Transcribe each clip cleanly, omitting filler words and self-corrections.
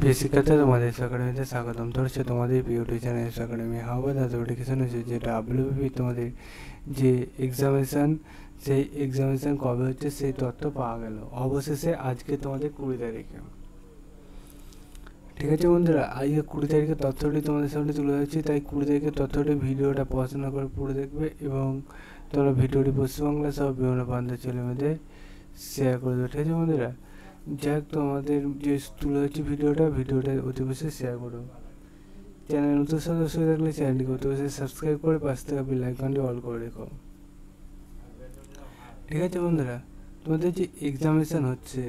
বেসিকাতে তোমাদের একাডেমিতে স্বাগতম। ধরছে তোমাদের ইউটিউব চ্যানেল একাডেমি হাওয়াবাদ নোটিফিকেশন হয়েছে, যেটা ডাব্লিউবিপি তোমাদের যে এক্সামিনেশান, সেই এক্সামিনেশান কবে হচ্ছে সেই তথ্য পাওয়া গেল অবশেষে আজকে তোমাদের 20 তারিখে। ঠিক আছে বন্ধুরা, আজকে 20 তারিখের তথ্যটি তোমাদের সামনে তুলে ধরছি, তাই 20 তারিখের তথ্যটি ভিডিওটা পড়াশোনা করে পুরো দেখবে এবং তোমরা ভিডিওটি পশ্চিমবাংলা সহ বিভিন্ন প্রান্তের ছেলেমেয়েদের শেয়ার করে দেবে। ঠিক আছে বন্ধুরা, যাই হোক তোমাদের যে তুলে ধরছি ভিডিওটা অতি অবশ্যই শেয়ার করো। চ্যানেল নতুন সদস্য থাকলে চ্যানেলটিকে অতি অবশ্যই সাবস্ক্রাইব করে পাশ থেকে বেল আইকনটি অল করে রেখো। ঠিক আছে বন্ধুরা, তোমাদের যে এক্সামিনেশান হচ্ছে,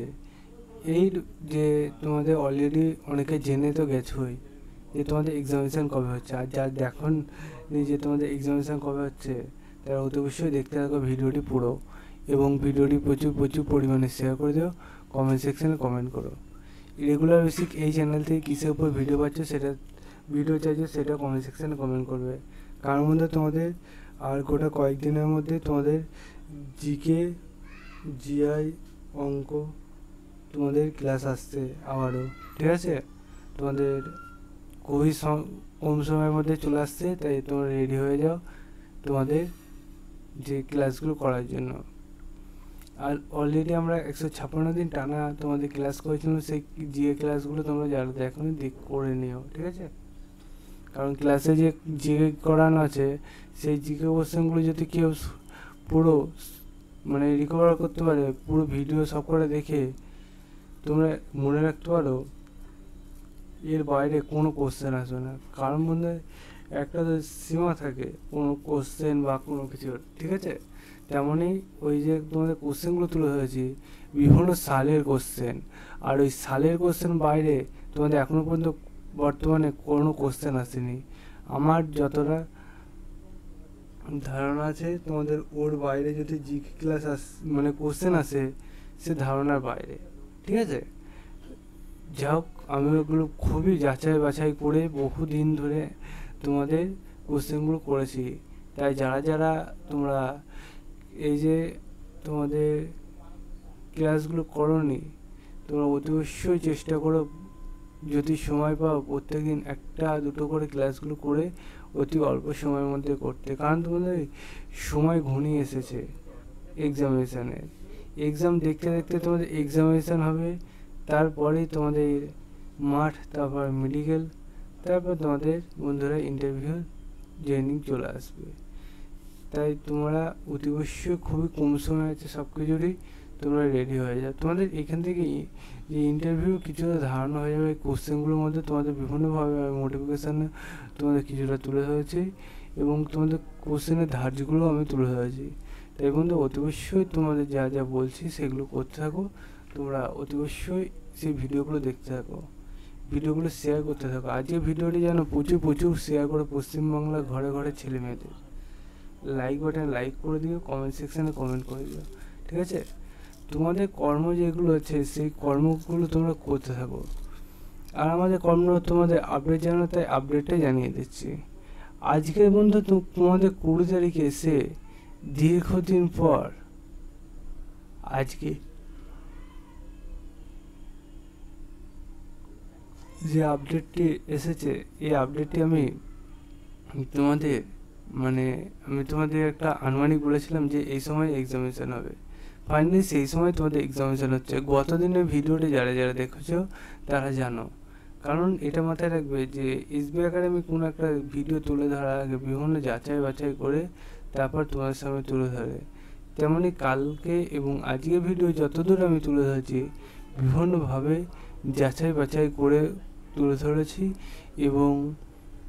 এই যে তোমাদের অলরেডি অনেকে জেনে তো গেছোই যে তোমাদের এক্সামিনেশান কবে হচ্ছে, আর যা দেখুন যে তোমাদের এক্সামিনেশান কবে হচ্ছে তারা অতি অবশ্যই দেখতে থাকো ভিডিওটি পুরো, এবং ভিডিওটি প্রচুর পরিমাণে শেয়ার করে দিও, কমেন্ট সেকশানে কমেন্ট করো। রেগুলার বেসিক এই চ্যানেল থেকে কিসের উপর ভিডিও পাচ্ছ সেটা ভিডিও চাইছো সেটা কমেন্ট সেকশানে কমেন্ট করবে। কারণ মধ্যে তোমাদের আর গোটা কয়েকদিনের মধ্যে তোমাদের জিকে, জিআই, অঙ্ক তোমাদের ক্লাস আসছে আবারও। ঠিক আছে, তোমাদের খুবই কম সময়ের মধ্যে চলে আসছে, তাই তোমরা রেডি হয়ে যাও তোমাদের যে ক্লাসগুলো করার জন্য। আর অলরেডি আমরা 156 দিন টানা তোমাদের ক্লাস করেছিলাম, সেই জিএ ক্লাসগুলো তোমরা যারা দেখোনি করে নিও। ঠিক আছে, কারণ ক্লাসে যে জিকে করানো আছে সেই জিকে কোশ্চেনগুলো যদি কেউ পুরো মানে রিকভার করতে পারে, পুরো ভিডিও সব করে দেখে তোমরা মনে রাখতে পারো, এর বাইরে কোনো কোশ্চেন আসবে না। কারণ মধ্যে একটা তো সীমা থাকে কোনো কোশ্চেন বা কোনো কিছু। ঠিক আছে, তেমনই ওই যে তোমাদের কোশ্চেনগুলো তুলে ধরেছি বিভিন্ন সালের কোশ্চেন, আর ওই সালের কোশ্চেন বাইরে তোমাদের এখনও পর্যন্ত বর্তমানে কোনো কোশ্চেন আসেনি। আমার যতটা ধারণা আছে তোমাদের ওর বাইরে যদি জিকে ক্লাস মানে কোশ্চেন আসে সে ধারণার বাইরে। ঠিক আছে, যা হোক আমি ওগুলো খুবই যাচাই বাছাই করে বহুদিন ধরে তোমাদের কোশ্চেনগুলো করেছি, তাই যারা তোমরা এই যে তোমাদের ক্লাসগুলো করোনি তোমরা অতি অবশ্যই চেষ্টা করো, যদি সময় পাও প্রত্যেকদিন একটা দুটো করে ক্লাসগুলো করে অতি অল্প সময়ের মধ্যে করতে। কারণ তোমাদের সময় ঘনিয়ে এসেছে এক্সামিনেশানের। এক্সাম দেখতে দেখতে তোমাদের এক্সামিনেশান হবে, তারপরে তোমাদের মাঠ, তারপর মেডিকেল, তারপর তোমাদের বন্ধুরা ইন্টারভিউ জয়েনিং চলে আসবে। তাই তোমরা অতি অবশ্যই খুবই কম সময় আছে সব কিছুরই তোমরা রেডি হয়ে যাও। তোমাদের এখান থেকে যে ইন্টারভিউ কিছুটা ধারণা হয়ে যাবে, কোশ্চেনগুলোর মধ্যে তোমাদের বিভিন্নভাবে নোটিফিকেশানে তোমাদের কিছুটা তুলে ধরেছি এবং তোমাদের কোশ্চেনের ধার্যগুলো আমি তুলে ধরেছি। তাই বন্ধু অতি অবশ্যই তোমাদের যা বলছি সেগুলো করতে থাকো, তোমরা অতি অবশ্যই সেই ভিডিওগুলো দেখতে থাকো, ভিডিওগুলো শেয়ার করতে থাকো। আজকে ভিডিওটি যেন প্রচুর শেয়ার করে পশ্চিমবাংলার ঘরে ঘরে ছেলে মেয়েদের লাইক বাটন লাইক করে দিও, কমেন্ট সেকশানে কমেন্ট করে দিও। ঠিক আছে, তোমাদের কর্ম যেগুলো আছে সেই কর্মগুলো তোমরা করতে থাকো, আর আমাদের কর্ম তোমাদের আপডেট জানানো, তাই আপডেটটাই জানিয়ে দিচ্ছি। আজকের বন্ধু তোমাদের 20 তারিখে এসে দীর্ঘদিন পর আজকে যে আপডেটটি এসেছে, এই আপডেটটি আমি তোমাদের একটা আনুমানিক বলেছিলাম যে এই সময় এক্সামিনেশান হবে। ফাইনালি সেই সময় তোমাদের এক্সামিনেশান হচ্ছে। গত দিনের ভিডিওটি যারা দেখেছো তারা জানো, কারণ এটা মাথায় রাখবে যে এসবিআই একাডেমি কোনো একটা ভিডিও তুলে ধরার আগে বিভিন্ন যাচাই বাছাই করে তারপর তোমার সামনে তুলে ধরে। তেমনই কালকে এবং আজকে ভিডিও যতদূর আমি তুলে ধরেছি বিভিন্নভাবে যাচাই বাছাই করে তুলে ধরেছি, এবং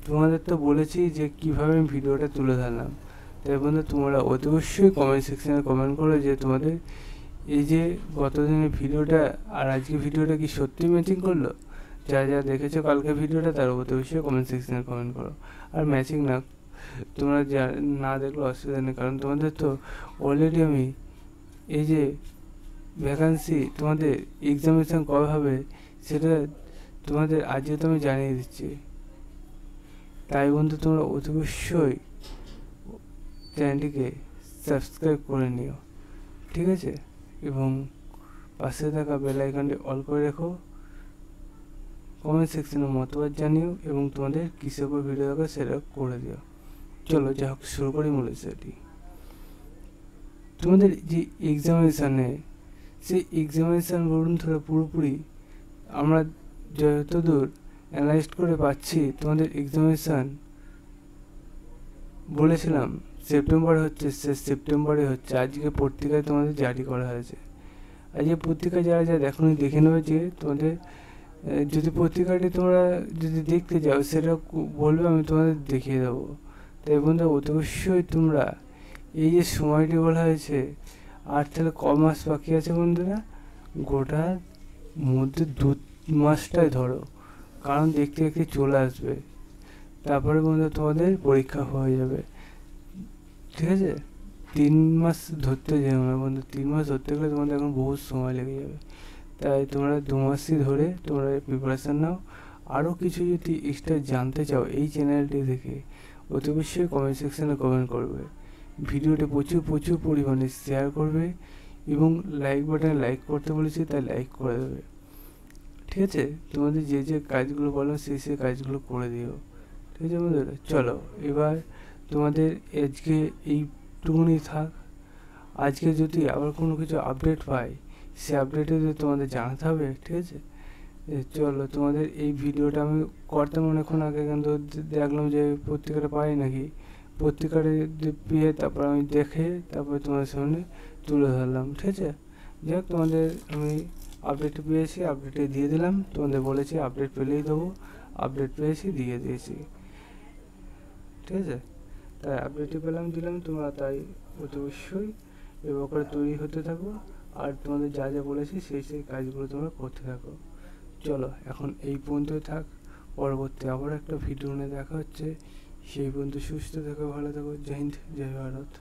তোমাদের তো বলেছি যে কীভাবে আমি ভিডিওটা তুলে ধরলাম। তাই বন্ধু তোমরা অতি অবশ্যই কমেন্ট সেকশানে কমেন্ট করো যে তোমাদের এই যে গত দিনের ভিডিওটা আর আজকে ভিডিওটা কি সত্যি ম্যাচিং করলো। যা দেখেছো কালকে ভিডিওটা তার অতি অবশ্যই কমেন্ট সেকশানে কমেন্ট করো। আর ম্যাচিং তোমরা না দেখলে অসুবিধা নেই, কারণ তোমাদের তো অলরেডি আমি এই যে ভ্যাকান্সি তোমাদের এক্সামিনেশান কবে হবে সেটা তোমাদের আজকে তো আমি জানিয়ে দিচ্ছি। তাই বন্ধু তোমরা অতি অবশ্যই চ্যানেলটিকে সাবস্ক্রাইব করে নিও। ঠিক আছে, এবং পাশে থাকা বেল আইকনটি অল করে রেখো, কমেন্ট সেকশনে মতামত জানিও এবং তোমাদের কিসের উপর ভিডিও দরকার সেটা করে দিও। চলো যা হোক শুরু করি মূল বিষয়টি। তোমাদের যে এক্সামিনেশানে, সেই এক্সামিনেশান বলুন ধরো পুরোপুরি আমরা যতদূর অ্যানালাইজ করে পাচ্ছি, তোমাদের এক্সামিনেশান বলেছিলাম সেপ্টেম্বরে হচ্ছে, শেষ সেপ্টেম্বরে হচ্ছে। আজকে পত্রিকায় তোমাদের জারি করা হয়েছে। আজকে পত্রিকা যারা দেখোনি দেখে নেবে, যে তোমাদের যদি পত্রিকাটি তোমরা যদি দেখতে যাও সেটা বলবে, আমি তোমাদের দেখিয়ে দেবো। তাই বন্ধুরা অতি অবশ্যই তোমরা এই যে সময়টি বলা হয়েছে, আর তাহলে ক মাস বাকি আছে বন্ধুরা, গোটার মধ্যে 2 মাসটাই ধরো, কারণ দেখতে দেখতে চলে আসবে। তারপরে বন্ধুরা তোমাদের পরীক্ষা হয়ে যাবে, ঠিক আছে? 3 মাস ধরতে যাও না বন্ধু, 3 মাস ধরতে গেলে তোমাদের এখন বহুত সময় লেগে যাবে। তাই তোমরা 2 মাসই ধরে তোমরা প্রিপারেশান নাও। আরও কিছু যদি এক্সট্রা জানতে চাও এই চ্যানেলটি দেখে, অতি অবশ্যই কমেন্ট সেকশানে কমেন্ট করবে। ভিডিওটি প্রচুর প্রচুর পরিমাণে শেয়ার করবে এবং লাইক বাটনে লাইক করতে বলেছি, তাই লাইক করে দেবে, ঠিক আছে? তোমাদের যে যে কাজগুলো বললাম সেই সেই কাজগুলো করে দিও, ঠিক আছে বন্ধুরা? চলো এবার তোমাদের আজকে এইটুকুনি থাক। আজকে যদি আবার কোনো কিছু আপডেট পাই, সে আপডেটে যদি তোমাদের জানাতে হবে, ঠিক আছে? চলো তোমাদের এই ভিডিওটা আমি করতাম অনেকক্ষণ আগে, কিন্তু দেখলাম যে পত্রিকাটা পাই নাকি, পত্রিকাটা পেয়ে তারপর আমি দেখে তারপরে তোমাদের সামনে তুলে ধরলাম, ঠিক আছে? যাই হোক, তোমাদের আমি আপডেট পেয়েছি, আপডেটে দিয়ে দিলাম। তোমাদের বলেছি আপডেট পেলেই দেবো, আপডেট পেয়েছি দিয়ে দিয়েছি, ঠিক আছে? তাই আপডেটই পেলাম দিলাম, তোমরা তাই অতি অবশ্যই এ ব্যাপারে তৈরি হতে থাকো, আর তোমাদের যা যা বলেছি সেই সেই কাজগুলো তোমরা করতে থাকো। চলো এখন এই পর্যন্তই থাক, পরবর্তী আবার একটা ভিডিও নিয়ে দেখা হচ্ছে। সেই পর্যন্ত সুস্থ থাকো, ভালো থাকো। জয় হিন্দ, জয় ভারত।